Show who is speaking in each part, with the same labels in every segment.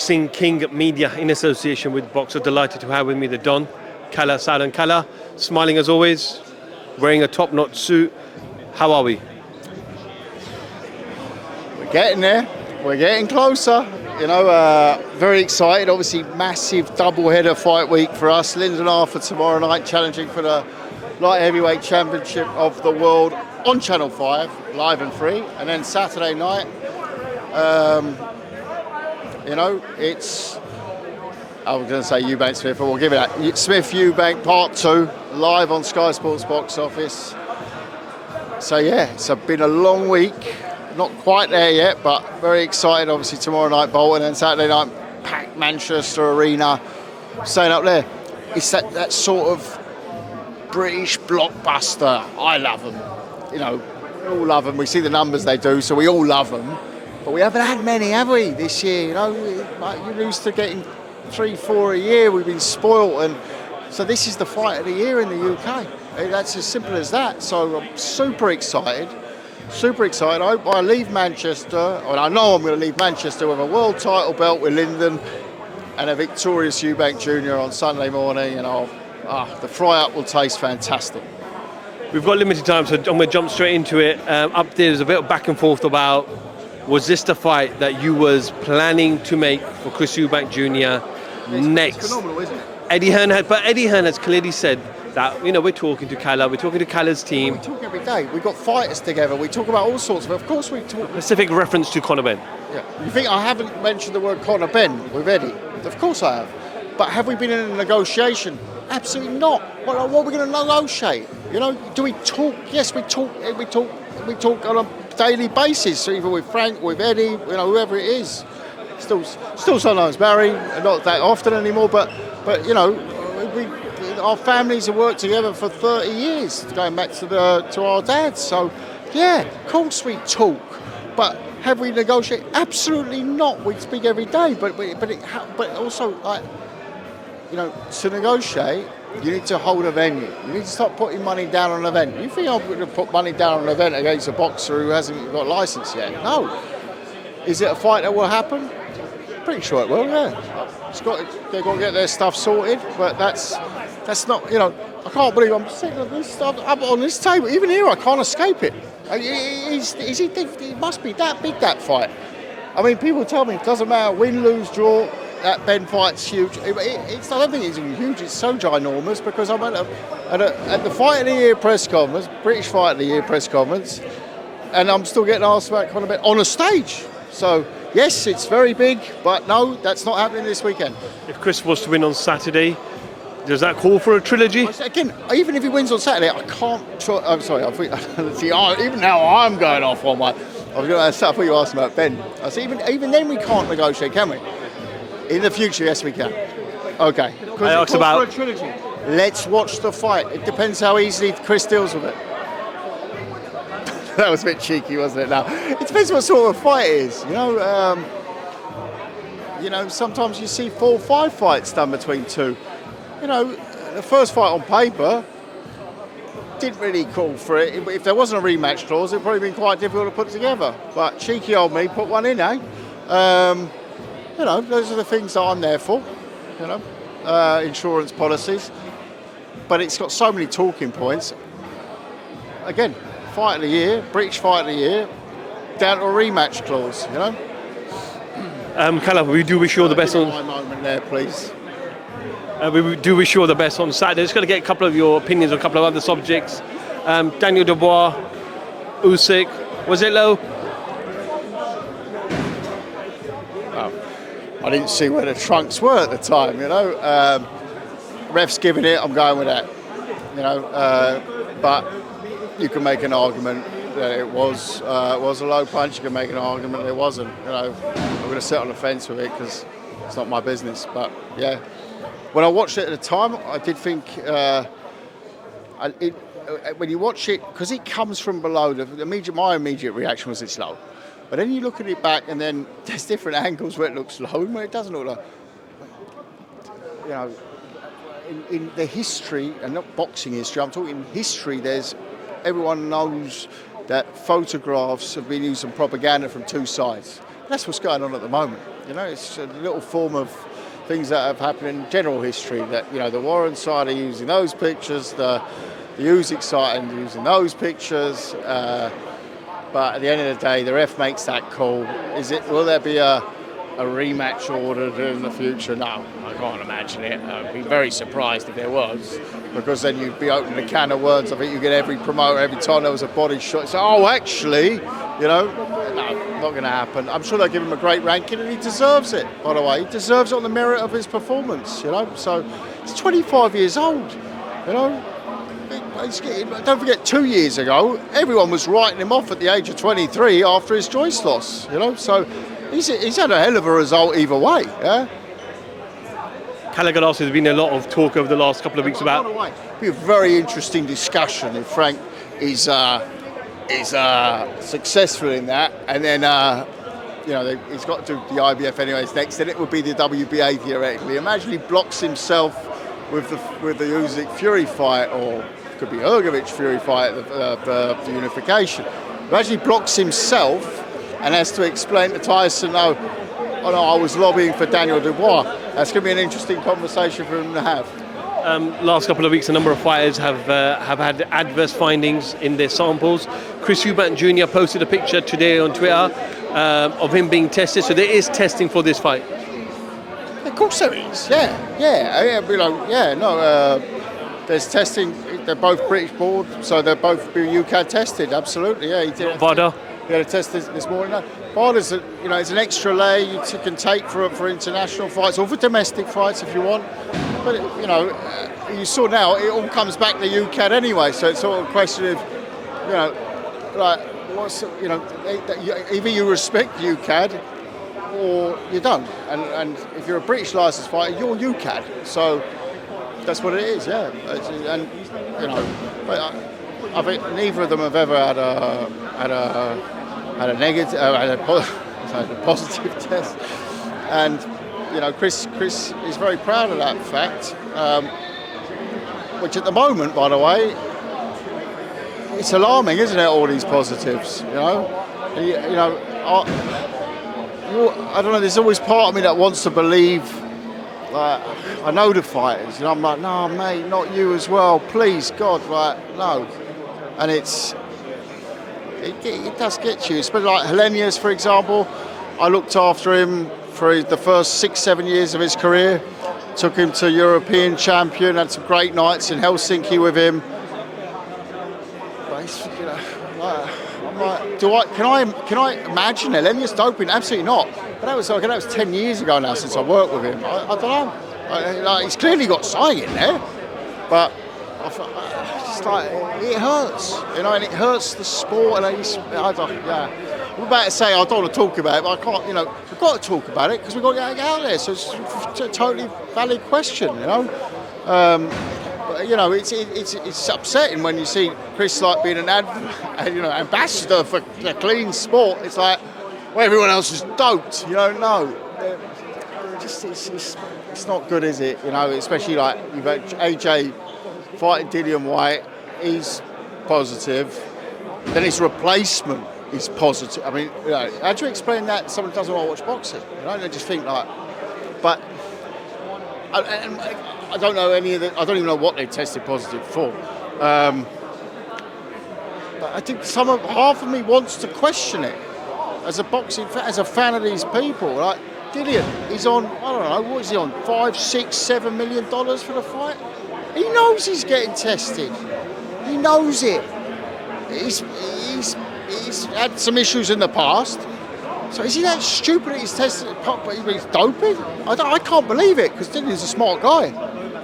Speaker 1: Boxing King Media in association with Boxer. Delighted to have with me the Don, Kalle, Sauerland. Kalle, smiling as always, wearing a top-notch suit. How are we?
Speaker 2: We're getting there. We're getting closer. You know, very excited. Obviously, massive double-header fight week for us. Lyndon Arthur tomorrow night challenging for the light heavyweight championship of the world on Channel 5, live and free. And then Saturday night, you know, it's, I was going to say EUBANK Smith, but we'll give it that. Smith EUBANK Part 2, live on Sky Sports Box Office. So yeah, it's been a long week. Not quite there yet, but very excited. Obviously tomorrow night Bolton, and Saturday night packed Manchester Arena, staying up there. It's that sort of British blockbuster. I love them. You know, we all love them. We see the numbers they do, so we all love them. But we haven't had many, have we, this year? You know, you're used to getting 3-4 a year. We've been spoilt, and so this is the fight of the year in the UK. That's as simple as that. So I'm super excited. Super excited. I hope I leave Manchester, and I know I'm going to leave Manchester with a world title belt with Lyndon and a victorious EUBANK Junior on Sunday morning, and the fry-up will taste fantastic.
Speaker 1: We've got limited time, so I'm going to jump straight into it. Up there's a bit of back and forth about, was this the fight that you was planning to make for Chris EUBANK Jr. next?
Speaker 2: It's phenomenal, isn't it?
Speaker 1: Eddie Hearn has clearly said that, you know, we're talking to Kalle, we're talking to Kalle's team.
Speaker 2: We talk every day. We've got fighters together. We talk about all sorts of course we talk.
Speaker 1: Specific reference to Conor Benn.
Speaker 2: Yeah. You think I haven't mentioned the word Conor Benn with Eddie? Of course I have. But have we been in a negotiation? Absolutely not. What are we going to negotiate? You know, do we talk? Yes, we talk. We talk on a daily basis, either with Frank, with Eddie, you know, whoever it is. Still sometimes Barry, not that often anymore. But you know, our families have worked together for 30 years, going back to our dads. So, yeah, of course we talk, but have we negotiated? Absolutely not. We speak every day, but also, like, you know, to negotiate, you need to hold a venue. You need to start putting money down on an event. You think I'm going to put money down on an event against a boxer who hasn't got a license yet? No. Is it a fight that will happen? Pretty sure it will. Yeah. They've got to get their stuff sorted, but that's not, you know, I can't believe I'm sitting on this stuff up on this table. Even here, I can't escape it. It must be that big, that fight. I mean, people tell me it doesn't matter, win, lose, draw, that Ben fight's huge. I don't think it's huge, it's so ginormous, because I'm at the Fight of the Year press conference, British Fight of the Year press conference, and I'm still getting asked about Conor Benn on a stage. So, yes, it's very big, but no, that's not happening this weekend.
Speaker 1: If Chris was to win on Saturday, does that call for a trilogy?
Speaker 2: Again, even if he wins on Saturday, I can't. I'm sorry. See, even now I'm going off on my. I was going to say, I thought you asked about Ben. I said, even then we can't negotiate, can we? In the future, yes, we can. Okay.
Speaker 1: I asked about
Speaker 2: for a trilogy. Let's watch the fight. It depends how easily Chris deals with it. That was a bit cheeky, wasn't it? Now it depends what sort of fight it is. You know, sometimes you see 4 or 5 fights done between two. You know, the first fight on paper didn't really call for it. If there wasn't a rematch clause, it'd probably been quite difficult to put together. But cheeky old me, put one in, eh? You know, those are the things that I'm there for. You know, insurance policies. But it's got so many talking points. Again, Fight of the Year, British Fight of the Year, down to a rematch clause. You know.
Speaker 1: Kalle, we do wish you all the best on.
Speaker 2: My moment there, please.
Speaker 1: We do wish you all the best on Saturday. Just going to get a couple of your opinions on a couple of other subjects. Daniel Dubois, Usyk, was it low?
Speaker 2: I didn't see where the trunks were at the time, you know. Ref's giving it, I'm going with that. You know, but you can make an argument that it was a low punch. You can make an argument that it wasn't. You know, I'm going to sit on the fence with it because it's not my business. But yeah, when I watched it at the time, I did think when you watch it, because it comes from below, my immediate reaction was it's low. But then you look at it back, and then there's different angles where it looks low and where it doesn't look low. You know, in the history, and not boxing history, I'm talking history, everyone knows that photographs have been used in propaganda from two sides. That's what's going on at the moment. You know, it's a little form of things that have happened in general history. That, you know, the Warren side are using those pictures, the Usyk side are using those pictures. But at the end of the day, the ref makes that call. Will there be a rematch ordered in the future? No, I can't imagine it. I'd be very surprised if there was, because then you'd be opening a can of worms. I think you get every promoter every time there was a body shot. So, oh, actually, you know, no, not going to happen. I'm sure they'll give him a great ranking, and he deserves it. By the way, he deserves it on the merit of his performance. You know, so he's 25 years old. You know. Don't forget, 2 years ago, everyone was writing him off at the age of 23 after his choice loss. You know, so he's had a hell of a result either way. Yeah.
Speaker 1: Kalle, there's been a lot of talk over the last couple of weeks about.
Speaker 2: It'll be a very interesting discussion if Frank is successful in that, and then you know, he's got to do the IBF anyways next. Then it would be the WBA theoretically. Imagine he blocks himself with the Usyk Fury fight, or could be Ergovic Fury fight, the unification. Imagine he blocks himself and has to explain to Tyson, no, I was lobbying for Daniel Dubois. That's going to be an interesting conversation for him to have.
Speaker 1: Last couple of weeks, a number of fighters have had adverse findings in their samples. Chris Eubank Jr. posted a picture today on Twitter of him being tested. So there is testing for this fight.
Speaker 2: Of course there is. There's testing. They're both British board, so they're both UK tested. Absolutely, yeah. He did.
Speaker 1: VADA.
Speaker 2: He had a test this morning. No, VADA's it's an extra layer you can take for international fights or for domestic fights if you want. But you saw now it all comes back to UCAD anyway. So it's sort of a question of, either you respect UCAD or you don't. And if you're a British licensed fighter, you're UCAD. So that's what it is, yeah. And but I think neither of them have ever had a negative, had a positive test. And Chris is very proud of that fact. Which at the moment, by the way, it's alarming, isn't it? All these positives, I don't know. There's always part of me that wants to believe. I know the fighters, I'm like, no, mate, not you as well. Please, God, no. And it does get you. Especially like Helenius, for example. I looked after him for the first 6-7 years of his career. Took him to European champion. Had some great nights in Helsinki with him. But I'm like, can I imagine Helenius doping? Absolutely not. But that was 10 years ago now since I worked with him. I don't know. He's clearly got something in there, but it's like it hurts, and it hurts the sport. And I'm about to say I don't want to talk about it, but I can't. We've got to talk about it because we've got to get out there. So it's a totally valid question, But it's upsetting when you see Chris being an ambassador for a clean sport. It's like, well, everyone else is doped. No, it's not good, is it? Especially you've got AJ fighting Dillian White. He's positive. Then his replacement is positive. I mean, how do you explain that to someone who doesn't want to watch boxing? They just think but. I don't know any of the. I don't even know what they tested positive for. But I think half of me wants to question it as a boxing fan, as a fan of these people. Like Dillian, he's on. I don't know, what is he on? $5, $6, $7 million for the fight. He knows he's getting tested. He knows it. He's had some issues in the past. So is he that stupid that he's tested, but he's doping? I can't believe it, because Dillian's a smart guy.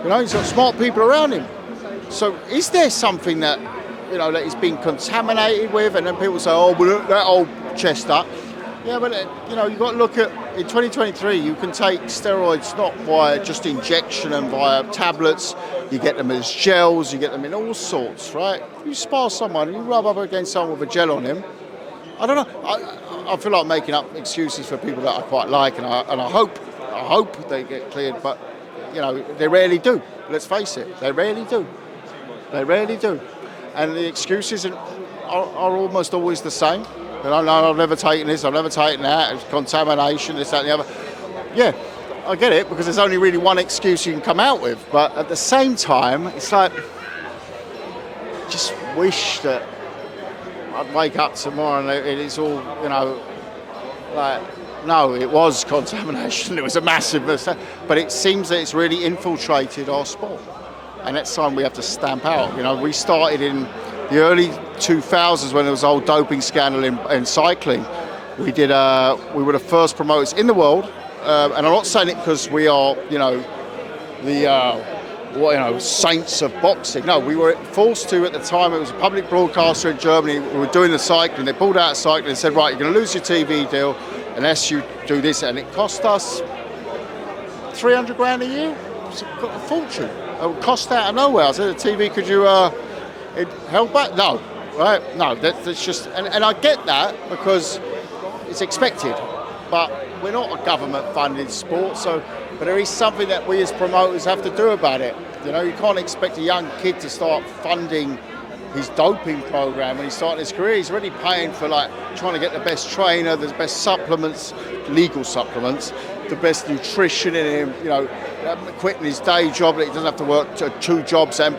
Speaker 2: He's got smart people around him. So is there something that, that he's been contaminated with, and then people say, oh, well, that old chest up. Yeah, but, you've got to look at, in 2023, you can take steroids not via just injection and via tablets. You get them as gels, you get them in all sorts, right? You spar someone, you rub up against someone with a gel on him. I don't know. I feel like making up excuses for people that I quite like, and I hope they get cleared, but they rarely do. Let's face it, they rarely do. They rarely do, and the excuses are almost always the same. No, I've never taken this, I've never taken that. It's contamination, this, that, and the other. yeah, I get it, because there's only really one excuse you can come out with. But at the same time, it's like, just wish that I'd wake up tomorrow and it's all, you know, like, no, it was contamination. It was a massive mistake. But it seems that it's really infiltrated our sport. And that's something we have to stamp out. You know, we started in the early 2000s when there was the whole doping scandal in cycling. We were the first promoters in the world. And I'm not saying it because we are, you know, the saints of boxing. No, we were forced to at the time. It was a public broadcaster in Germany. We were doing the cycling. They pulled out cycling and said, right, you're going to lose your TV deal unless you do this. And it cost us 300 grand a year. It's a fortune. It cost out of nowhere. I said, the TV, could you it held back? No, right? No, that's just, and I get that because it's expected. But we're not a government-funded sport, but there is something that we as promoters have to do about it. You know, you can't expect a young kid to start funding his doping program when he's starting his career. He's already paying for, like, trying to get the best trainer, the best supplements, legal supplements, the best nutrition in him, you know, quitting his day job, that he doesn't have to work 2 jobs and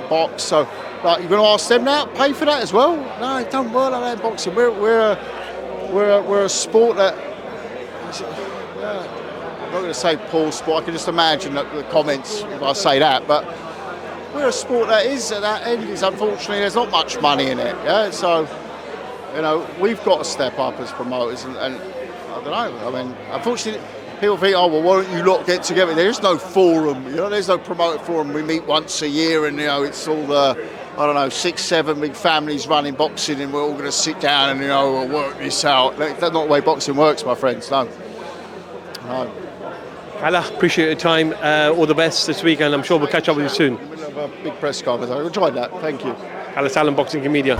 Speaker 2: box. So, like, you're going to ask them now, pay for that as well? No, it don't work like that in boxing. We're a sport that, I'm not going to say poor sport. I can just imagine the comments if I say that. But we're a sport that is at that end. Is unfortunately there's not much money in it. Yeah, so you know we've got to step up as promoters, and I don't know. I mean, unfortunately, people think, oh well, why don't you lot get together? There is no forum. You know, there's no promoter forum. We meet once a year, and you know it's all the, I don't know, 6, 7 big families running boxing, and we're all going to sit down and, you know, we'll work this out. That's not the way boxing works, my friends. No.
Speaker 1: Kalle, appreciate your time. All the best this week, and I'm sure we'll catch up with you soon.
Speaker 2: We'll have a big press conference. I enjoyed that. Thank you.
Speaker 1: Kalle Sauerland, Boxing Media.